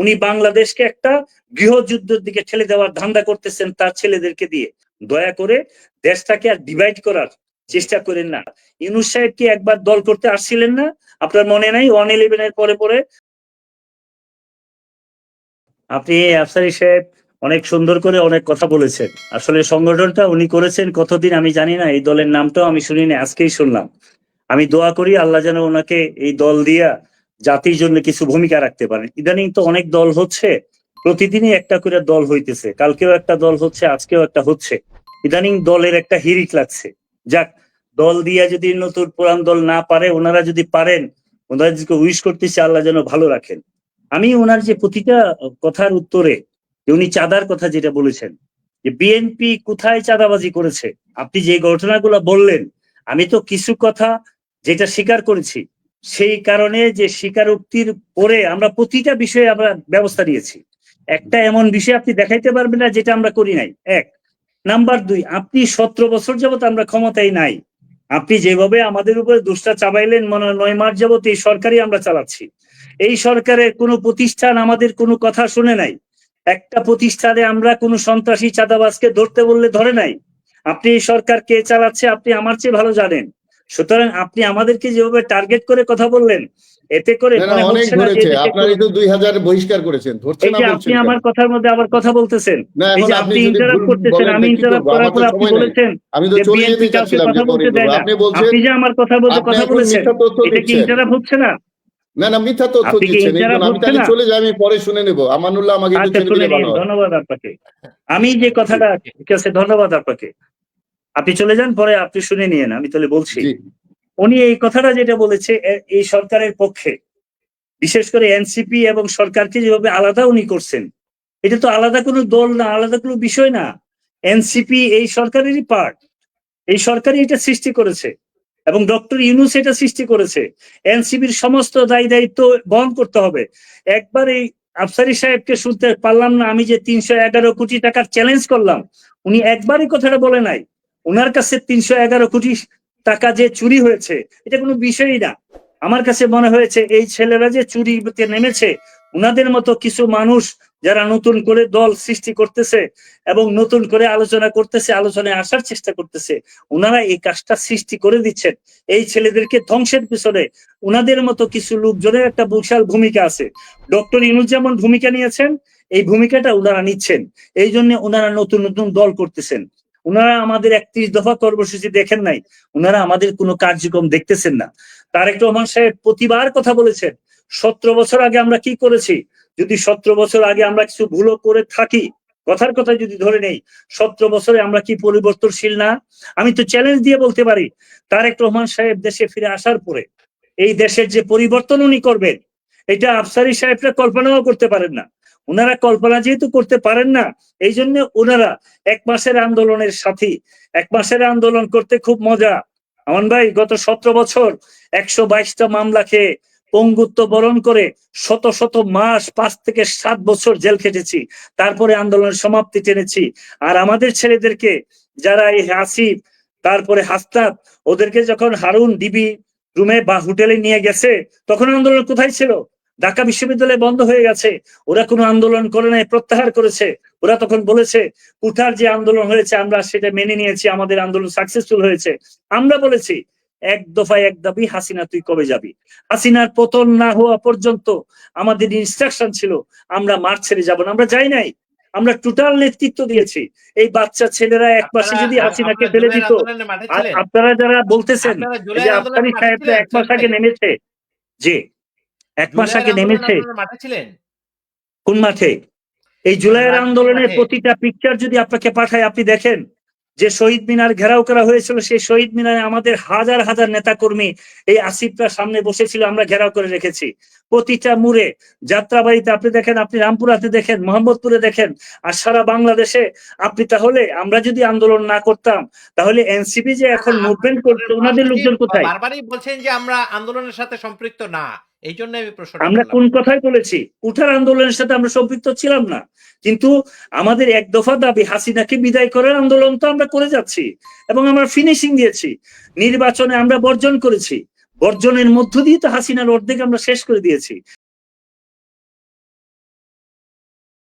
উনি বাংলাদেশকে একটা গৃহযুদ্ধের দিকে ঠেলে দেওয়ার ধান্দা করতেছেন তার ছেলেদেরকে দিয়ে। দয়া করে দেশটাকে আর ডিভাইড করার চেষ্টা করেন না। ইউনূস সাহেব কি একবার দল করতে আসছিলেন না? আপনার মনে নাই 111 এর পরে পরে? আপনি আফসারী সাহেব অনেক সুন্দর করে অনেক কথা বলেছেন। আসলে সংগঠনটা উনি করেছেন কতদিন আমি জানি না, এই দলের নামটাও আমি শুনি না, আজকেই শুনলাম। আমি দোয়া করি আল্লাহ যেন ওনাকে এই দল দিয়া জাতির জন্য কিছু ভূমিকা রাখতে পারেন। ইদানিং তো অনেক দল হচ্ছে, প্রতিদিনই একটা করে দল হইতেছে, কালকেও একটা দল হচ্ছে, আজকেও একটা হচ্ছে। ইদানিং দলের একটা হিরিক লাগছে। যাক, দল দিয়া যদি নতুন পুরান দল না পারে, ওনারা যদি পারেন, ওনারা যদি উইশ করতেছে আল্লাহ যেন ভালো রাখেন। আমি ওনার যে প্রতিটা কথার উত্তরে উনি চাঁদার কথা যেটা বলেছেন, যে বিএনপি কোথায় চাঁদাবাজি করেছে, আপনি যে ঘটনাগুলো বললেন, আমি তো কিছু কথা যেটা স্বীকার করেছি, সেই কারণে যে স্বীকারোক্তির পরে আমরা প্রতিটা বিষয়ে আমরা ব্যবস্থা নিয়েছি। একটা এমন বিষয় আপনি দেখাইতে পারবেন না যেটা আমরা করি নাই। এক নাম্বার 2, আপনি 17 বছর যাবত আমরা ক্ষমতায় নাই, আপনি যেভাবে আমাদের উপরে দুষ্টা চাবাইলেন, মনে হয় 9 মাস যাবত এই সরকারই আমরা চালাচ্ছি। এই সরকারের কোনো প্রতিষ্ঠান আমাদের কোনো কথা শুনে নাই। একটা প্রতিষ্ঠানে আমরা কোনো সন্ত্রাসী চাঁদাবাজকে ধরতে বললে ধরে নাই। আপনি এই সরকার কে চালাচ্ছে আপনি আমার চেয়ে ভালো জানেন। সুতরাং আপনি আমাদেরকে যেভাবে টার্গেট করে কথা বললেন, এতে করে মনে হচ্ছে না যে আপনারই তো 2000 বহিষ্কার করেছেন, ধরছে না বলছেন। আপনি আমার কথার মধ্যে আবার কথা বলতেছেন, এই যে আপনি ইন্টারাপ্ট করতেছেন, আমি ইন্টারাপ্ট করার পর আপনি বলেছেন আমি তো চলে যেতে চাচ্ছিলাম, কথা বলতে দেয় না। আপনি যে আমার কথার মধ্যে কথা বলেছেন, এটা কি ইন্টারাপ্ট হচ্ছে না? না না, মিথ্যা তথ্য দিচ্ছেন। আমি তাহলে চলে যাই, আমি পরে শুনে নেব। আমানুল্লাহ আমাকে একটু ছেড়ে দিলে ভালো হয়। ধন্যবাদ আপনাকে। আমি যে কথাটা, ঠিক আছে, ধন্যবাদ আপনাকে। আপনি চলে যান, পরে আপনি শুনে নিয়েন, আমি তাহলে বলছি। উনি এই কথাটা যেটা বলেছে এই সরকারের পক্ষে, বিশেষ করে এনসিপি এবং সরকারকে যেভাবে আলাদা উনি করছেন, এটা তো আলাদা কোনো দল না, আলাদা কোনো বিষয় না। এনসিপি এই সরকারেরই পার্ট, এই সরকারই এটা সৃষ্টি করেছে এবং ডক্টর ইউনূস এটা সৃষ্টি করেছে। এনসিপির সমস্ত দায় দায়িত্ব বহন করতে হবে। একবার এই আফসারী সাহেবকে শুনতে পারলাম না, আমি যে 311 কোটি টাকার চ্যালেঞ্জ করলাম, উনি একবারই কথাটা বলে নাই। ওনার কাছে 311 কোটি টাকা যে চুরি হয়েছে এটা কোনো বিষয়ই না। আমার কাছে মনে হয়েছে এই ছেলেরা যে চুরিতে নেমেছে, উনাদের মতো কিছু মানুষ যারা নতুন করে দল সৃষ্টি করতেছে এবং নতুন করে আলোচনা করতেছে, আলোচনায় আসার চেষ্টা করতেছে, ওনারা এই কাজটা সৃষ্টি করে দিচ্ছেন। এই ছেলেদেরকে ধ্বংসের পিছনে উনাদের মতো কিছু লোকজনের একটা বিশাল ভূমিকা আছে। ডক্টর ইউনূস যেমন ভূমিকা নিয়েছেন, এই ভূমিকাটা ওনারা নিচ্ছেন। এই জন্য ওনারা নতুন নতুন দল করতেছেন। ওনারা আমাদের 31 দফা কর্মসূচি দেখেন নাই, ওনারা আমাদের কোনো কার্যক্রম দেখতেছেন না। তারেক রহমান সাহেব প্রতিবার কথা বলেছেন 17 বছর আগে আমরা কি করেছি। যদি 17 বছর আগে আমরা কিছু ভুলও করে থাকি, কথার কথা যদি ধরে নেই, 17 বছরে আমরা কি পরিবর্তনশীল না? আমি তো চ্যালেঞ্জ দিয়ে বলতে পারি, তারেক রহমান সাহেব দেশে ফিরে আসার পরে এই দেশের যে পরিবর্তন উনি করবেন, এটা আফসারী সাহেবরা কল্পনাও করতে পারেন না। ওনারা কল্পনা যেহেতু করতে পারেন না, এই জন্য ওনারা 1 মাসের আন্দোলনের সাথী। 1 মাসের আন্দোলন করতে খুব মজা। আমান ভাই, গত 17 বছর 122টা মামলা খেয়ে পঙ্গুত্ব বরণ করে শত শত মাস, 5 থেকে 7 বছর জেল খেটেছি, তারপরে আন্দোলনের সমাপ্তি টেনেছি। আর আমাদের ছেলেদেরকে যারা এই আসিফ, তারপরে হাসনাত, ওদেরকে যখন হারুন ডিবি রুমে বা হোটেলে নিয়ে গেছে, তখন আন্দোলন কোথায় ছিল? ঢাকা বিশ্ববিদ্যালয় বন্ধ হয়ে গেছে, ওরা কোনো আন্দোলন করে নাই, প্রত্যাহার করেছে। ওরা তখন বলেছে কুঠার যে আন্দোলন হয়েছে আমরা সেটা মেনে নিয়েছি, আমাদের আন্দোলন সাকসেসফুল হয়েছে। আমরা বলেছি 1 দফায় 1 দাবি, হাসিনা তুই কবে যাবি? হাসিনার পতন না হওয়া পর্যন্ত আমাদের ইনস্ট্রাকশন ছিল আমরা মাঠ ছেড়ে যাব না। আমরা যাই নাই, আমরা টোটাল নেতৃত্ব দিয়েছি। এই বাচ্চা ছেলেরা 1 মাসে যদি হাসিনাকে ফেলে দিত, আর আপনারা যারা বলতেছেন যে আফসারী সাহেবরা 1 মাস আগে নেমেছে, যে 1 মাস আগে নেমেছে, কোন মাঠে? এই জুলাইয়ের আন্দোলনের প্রতিটা পিকচার যদি আপনাকে পাঠায়, আপনি দেখেন যে শহীদ মিনার ঘেরাও করা হয়েছিল, সেই শহীদ মিনারে আমাদের হাজার হাজার নেতা কর্মী এই আসিফরা সামনে বসেছিল, আমরা ঘেরাও করে রেখেছি। প্রতিটা মুড়ে, যাত্রাবাড়িতে আপনি দেখেন, আপনি রামপুরাতে দেখেন, মোহাম্মদপুরে দেখেন, আর সারা বাংলাদেশে আপনি। তাহলে আমরা যদি আন্দোলন না করতাম, তাহলে এনসিপি যে এখন মুভমেন্ট করছে, ওনাদের লোকজন কোথায়? বারবারই বলছেন যে আমরা আন্দোলনের সাথে সম্পৃক্ত না, এই জন্য আমি প্রশ্নটা আমরা কোন কথাই বলেছি? উঠার আন্দোলনের সাথে আমরা সম্পৃক্ত ছিলাম না, কিন্তু আমাদের 1 দফা দাবি হাসিনাকে বিদায় করার আন্দোলন তো আমরা করে যাচ্ছি এবং আমরা ফিনিশিং দিয়েছি। নির্বাচনে আমরা বর্জন করেছি, বর্জনের মধ্য দিয়ে তো হাসিনার অর্ধেক আমরা শেষ করে দিয়েছি।